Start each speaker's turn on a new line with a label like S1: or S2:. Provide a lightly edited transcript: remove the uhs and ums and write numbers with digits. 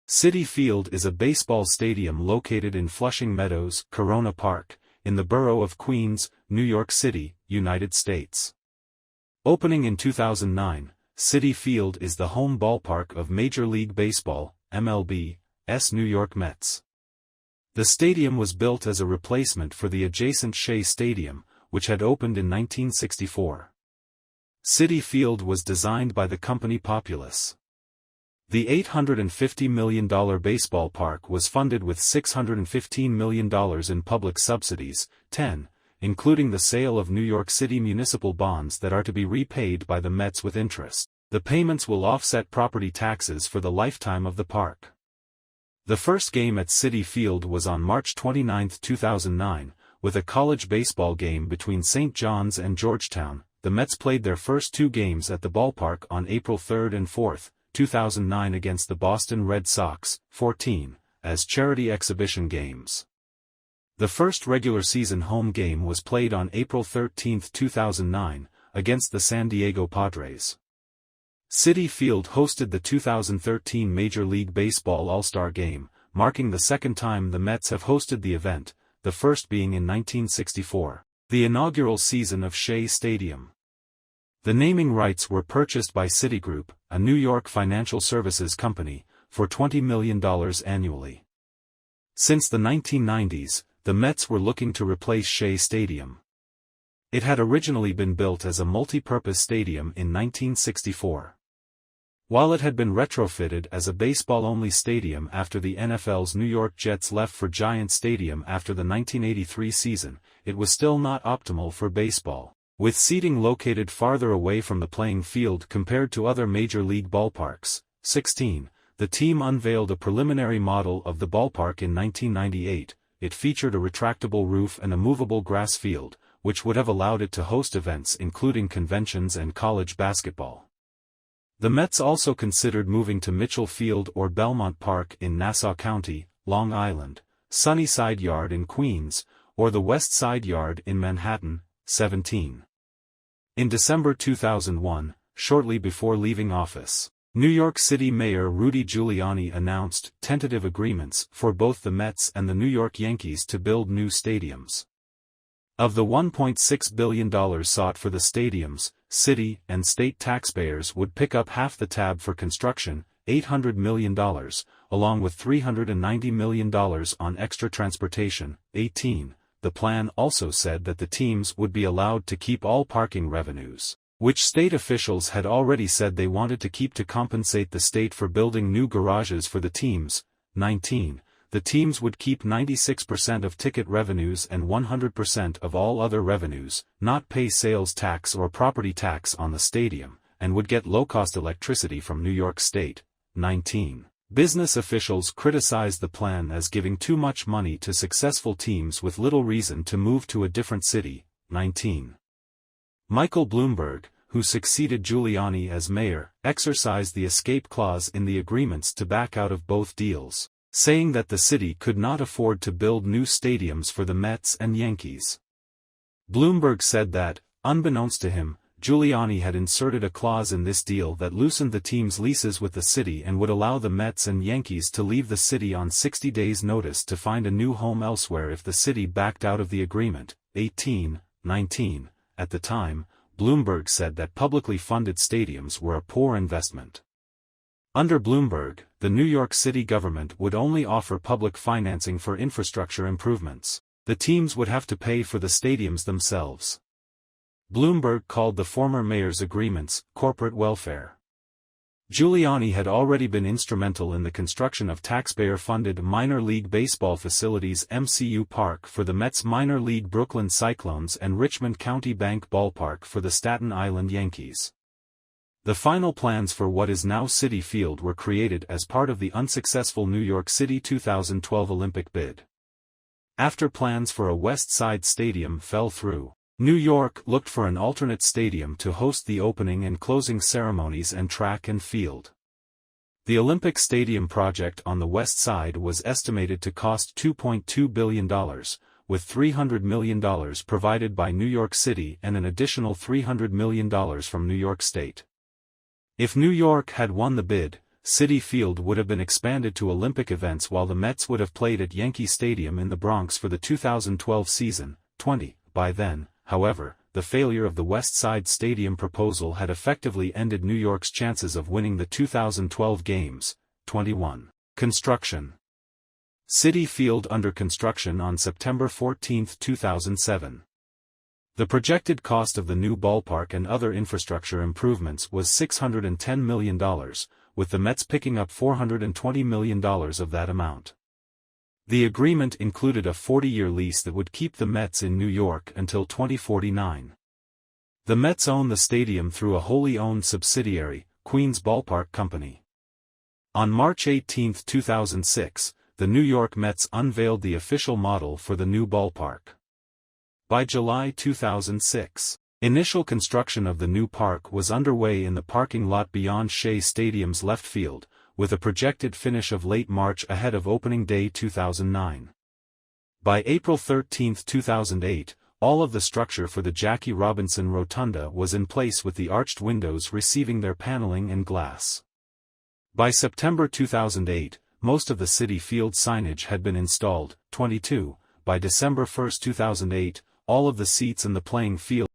S1: Citi Field is a baseball stadium located in Flushing Meadows, Corona Park, in the borough of Queens, New York City, United States. Opening in 2009, Citi Field is the home ballpark of Major League Baseball, MLB's New York Mets. The stadium was built as a replacement for the adjacent Shea Stadium, which had opened in 1964. Citi Field was designed by the company Populous. The $850 million baseball park was funded with $615 million in public subsidies, including the sale of New York City municipal bonds that are to be repaid by the Mets with interest. The payments will offset property taxes for the lifetime of the park. The first game at Citi Field was on March 29, 2009, with a college baseball game between St. John's and Georgetown. The Mets played their first two games at the ballpark on April 3 and 4, 2009 against the Boston Red Sox, 14, as charity exhibition games. The first regular season home game was played on April 13, 2009, against the San Diego Padres. Citi Field hosted the 2013 Major League Baseball All-Star Game, marking the second time the Mets have hosted the event, the first being in 1964, the inaugural season of Shea Stadium. The naming rights were purchased by Citigroup, a New York financial services company, for $20 million annually. Since the 1990s, the Mets were looking to replace Shea Stadium. It had originally been built as a multi-purpose stadium in 1964. While it had been retrofitted as a baseball-only stadium after the NFL's New York Jets left for Giant Stadium after the 1983 season, it was still not optimal for baseball. With seating located farther away from the playing field compared to other major league ballparks, the team unveiled a preliminary model of the ballpark in 1998. It featured a retractable roof and a movable grass field, which would have allowed it to host events including conventions and college basketball. The Mets also considered moving to Mitchell Field or Belmont Park in Nassau County, Long Island, Sunnyside Yard in Queens, or the West Side Yard in Manhattan, 17. In December 2001, shortly before leaving office, New York City Mayor Rudy Giuliani announced tentative agreements for both the Mets and the New York Yankees to build new stadiums. Of the $1.6 billion sought for the stadiums, city and state taxpayers would pick up half the tab for construction, $800 million, along with $390 million on extra transportation, 18. The plan also said that the teams would be allowed to keep all parking revenues, which state officials had already said they wanted to keep to compensate the state for building new garages for the teams. 19. The teams would keep 96% of ticket revenues and 100% of all other revenues, not pay sales tax or property tax on the stadium, and would get low-cost electricity from New York State. 19. Business officials criticized the plan as giving too much money to successful teams with little reason to move to a different city. 19. Michael Bloomberg, who succeeded Giuliani as mayor, exercised the escape clause in the agreements to back out of both deals, saying that the city could not afford to build new stadiums for the Mets and Yankees. Bloomberg said that, unbeknownst to him, Giuliani had inserted a clause in this deal that loosened the team's leases with the city and would allow the Mets and Yankees to leave the city on 60 days' notice to find a new home elsewhere if the city backed out of the agreement. 18. 19. At the time, Bloomberg said that publicly funded stadiums were a poor investment. Under Bloomberg, the New York City government would only offer public financing for infrastructure improvements. The teams would have to pay for the stadiums themselves. Bloomberg called the former mayor's agreements corporate welfare. Giuliani had already been instrumental in the construction of taxpayer-funded minor league baseball facilities MCU Park for the Mets, minor league Brooklyn Cyclones, and Richmond County Bank Ballpark for the Staten Island Yankees. The final plans for what is now Citi Field were created as part of the unsuccessful New York City 2012 Olympic bid. After plans for a West Side Stadium fell through, New York looked for an alternate stadium to host the opening and closing ceremonies and track and field. The Olympic Stadium project on the West Side was estimated to cost $2.2 billion, with $300 million provided by New York City and an additional $300 million from New York State. If New York had won the bid, Citi Field would have been expanded to Olympic events while the Mets would have played at Yankee Stadium in the Bronx for the 2012 season. By then, however, the failure of the West Side Stadium proposal had effectively ended New York's chances of winning the 2012 games. 21. Construction. Citi Field under construction on September 14, 2007. The projected cost of the new ballpark and other infrastructure improvements was $610 million, with the Mets picking up $420 million of that amount. The agreement included a 40-year lease that would keep the Mets in New York until 2049. The Mets own the stadium through a wholly owned subsidiary, Queens Ballpark Company. On March 18, 2006, the New York Mets unveiled the official model for the new ballpark. By July 2006, initial construction of the new park was underway in the parking lot beyond Shea Stadium's left field, with a projected finish of late March ahead of opening day 2009. By April 13, 2008, all of the structure for the Jackie Robinson Rotunda was in place with the arched windows receiving their paneling and glass. By September 2008, most of the Citi Field signage had been installed. 22. By December 1, 2008, all of the seats in the playing field